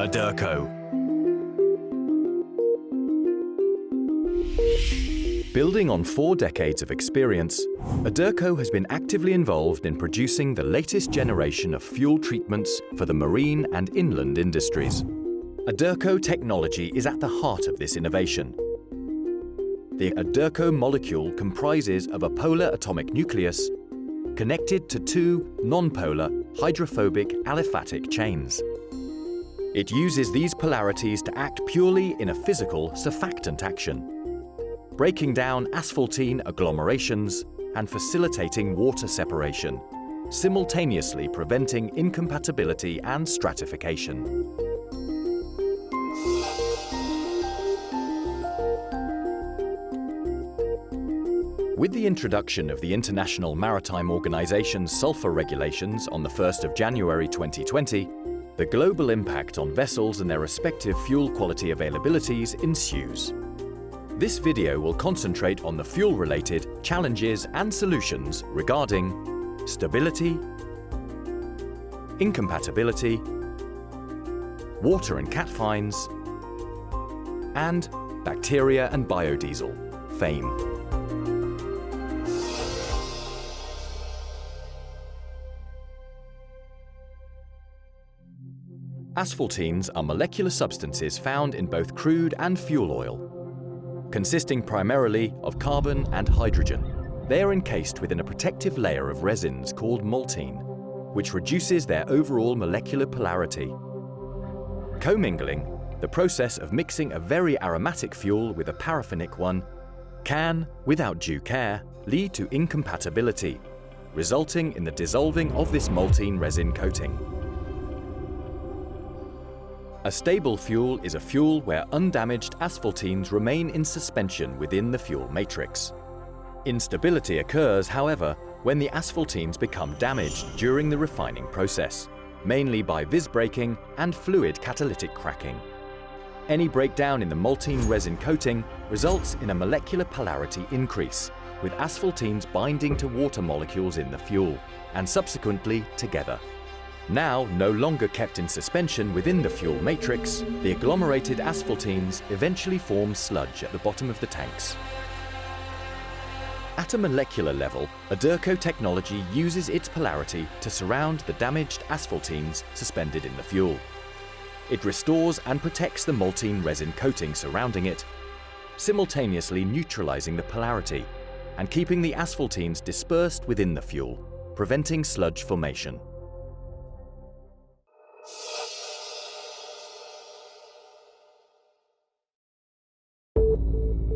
Aderco. Building on 4 decades of experience, Aderco has been actively involved in producing the latest generation of fuel treatments for the marine and inland industries. Aderco technology is at the heart of this innovation. The Aderco molecule comprises of a polar atomic nucleus connected to 2 non-polar hydrophobic aliphatic chains. It uses these polarities to act purely in a physical surfactant action, breaking down asphaltene agglomerations and facilitating water separation, simultaneously preventing incompatibility and stratification. With the introduction of the International Maritime Organization's sulfur regulations on the 1st of January 2020, the global impact on vessels and their respective fuel quality availabilities ensues. This video will concentrate on the fuel-related challenges and solutions regarding stability, incompatibility, water and cat fines, and bacteria and biodiesel, FAME. Asphaltenes are molecular substances found in both crude and fuel oil. Consisting primarily of carbon and hydrogen, they are encased within a protective layer of resins called maltine, which reduces their overall molecular polarity. Commingling, the process of mixing a very aromatic fuel with a paraffinic one, can, without due care, lead to incompatibility, resulting in the dissolving of this maltine resin coating. A stable fuel is a fuel where undamaged asphaltenes remain in suspension within the fuel matrix. Instability occurs, however, when the asphaltenes become damaged during the refining process, mainly by vis-breaking and fluid catalytic cracking. Any breakdown in the maltine resin coating results in a molecular polarity increase, with asphaltenes binding to water molecules in the fuel, and subsequently together. Now no longer kept in suspension within the fuel matrix, the agglomerated asphaltenes eventually form sludge at the bottom of the tanks. At a molecular level, Aderco technology uses its polarity to surround the damaged asphaltenes suspended in the fuel. It restores and protects the maltine resin coating surrounding it, simultaneously neutralizing the polarity and keeping the asphaltenes dispersed within the fuel, preventing sludge formation.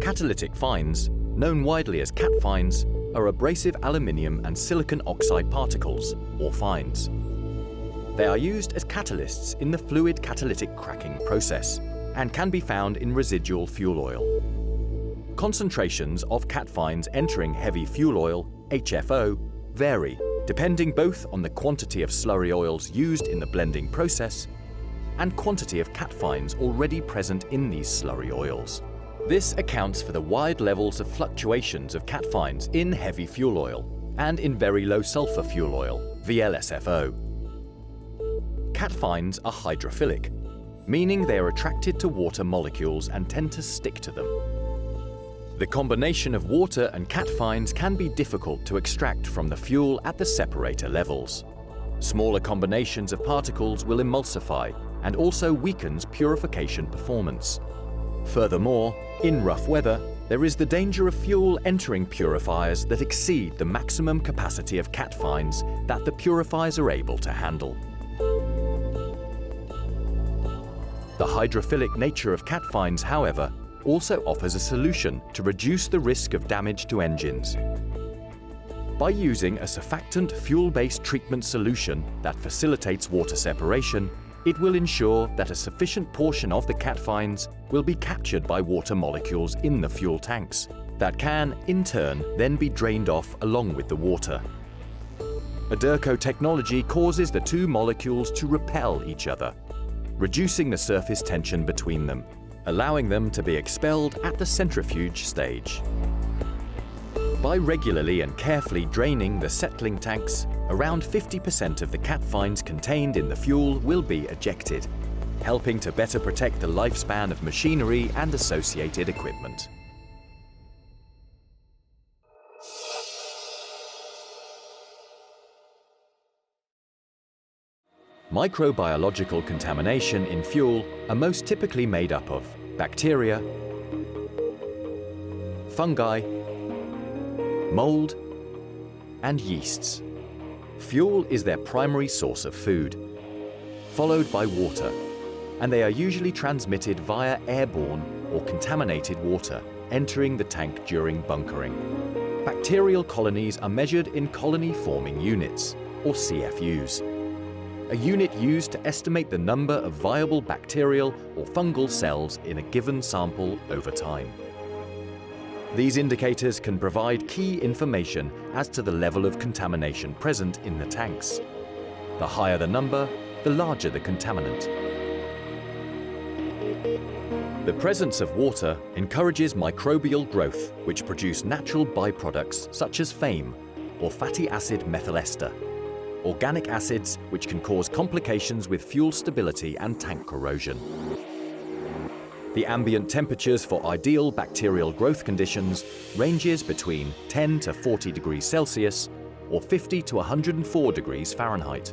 Catalytic fines, known widely as cat fines, are abrasive aluminium and silicon oxide particles, or fines. They are used as catalysts in the fluid catalytic cracking process and can be found in residual fuel oil. Concentrations of cat fines entering heavy fuel oil, HFO, vary depending both on the quantity of slurry oils used in the blending process and quantity of cat fines already present in these slurry oils. This accounts for the wide levels of fluctuations of cat fines in heavy fuel oil and in very low sulfur fuel oil, VLSFO. Cat fines are hydrophilic, meaning they are attracted to water molecules and tend to stick to them. The combination of water and cat fines can be difficult to extract from the fuel at the separator levels. Smaller combinations of particles will emulsify and also weakens purification performance. Furthermore, in rough weather, there is the danger of fuel entering purifiers that exceed the maximum capacity of cat fines that the purifiers are able to handle. The hydrophilic nature of cat fines, however, also offers a solution to reduce the risk of damage to engines. By using a surfactant fuel-based treatment solution that facilitates water separation, it will ensure that a sufficient portion of the cat fines will be captured by water molecules in the fuel tanks that can, in turn, then be drained off along with the water. Aderco technology causes the 2 molecules to repel each other, reducing the surface tension between them, allowing them to be expelled at the centrifuge stage. By regularly and carefully draining the settling tanks, around 50% of the cat fines contained in the fuel will be ejected. helping to better protect the lifespan of machinery and associated equipment. Microbiological contamination in fuel are most typically made up of bacteria, fungi, mold, and yeasts. Fuel is their primary source of food, followed by water, and they are usually transmitted via airborne or contaminated water entering the tank during bunkering. Bacterial colonies are measured in colony-forming units, or CFUs, a unit used to estimate the number of viable bacterial or fungal cells in a given sample over time. These indicators can provide key information as to the level of contamination present in the tanks. The higher the number, the larger the contaminant. The presence of water encourages microbial growth, which produce natural byproducts such as FAME, or fatty acid methyl ester, organic acids which can cause complications with fuel stability and tank corrosion. The ambient temperatures for ideal bacterial growth conditions ranges between 10 to 40 degrees Celsius or 50 to 104 degrees Fahrenheit.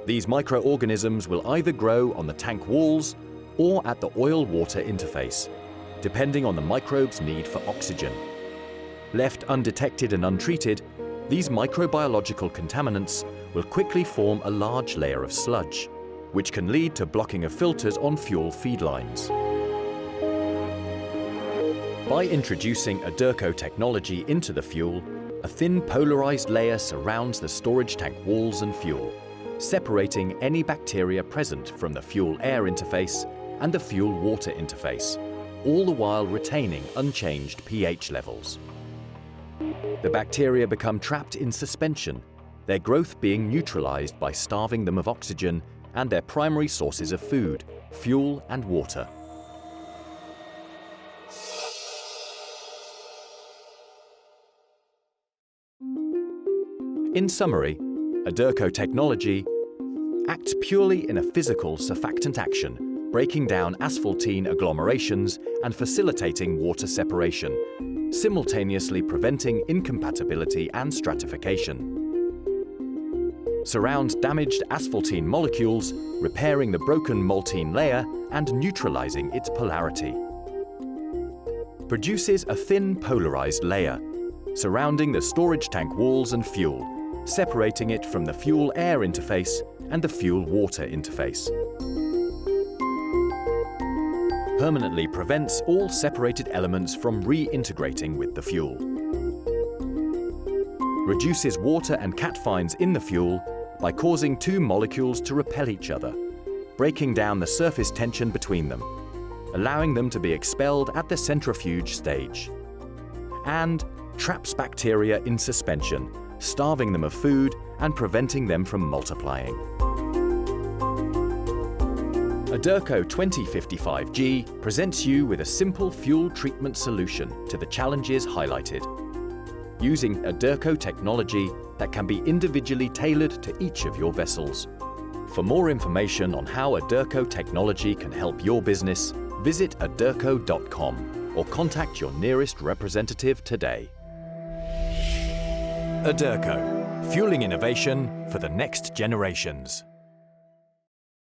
These microorganisms will either grow on the tank walls or at the oil-water interface, depending on the microbe's need for oxygen. Left undetected and untreated, these microbiological contaminants will quickly form a large layer of sludge, which can lead to blocking of filters on fuel feed lines. By introducing Aderco technology into the fuel, a thin polarized layer surrounds the storage tank walls and fuel, separating any bacteria present from the fuel-air interface and the fuel-water interface, all the while retaining unchanged pH levels. The bacteria become trapped in suspension, their growth being neutralized by starving them of oxygen and their primary sources of food, fuel and water. In summary, Aderco technology acts purely in a physical surfactant action, breaking down asphaltene agglomerations and facilitating water separation, simultaneously preventing incompatibility and stratification. Surrounds damaged asphaltene molecules, repairing the broken maltene layer and neutralizing its polarity. Produces a thin polarized layer, surrounding the storage tank walls and fuel, separating it from the fuel-air interface and the fuel-water interface. Permanently prevents all separated elements from reintegrating with the fuel. Reduces water and cat fines in the fuel by causing two molecules to repel each other, breaking down the surface tension between them, allowing them to be expelled at the centrifuge stage. And traps bacteria in suspension, starving them of food and preventing them from multiplying. Aderco 2055G presents you with a simple fuel treatment solution to the challenges highlighted, using Aderco technology that can be individually tailored to each of your vessels. For more information on how Aderco technology can help your business, visit aderco.com or contact your nearest representative today. Aderco, fueling innovation for the next generations.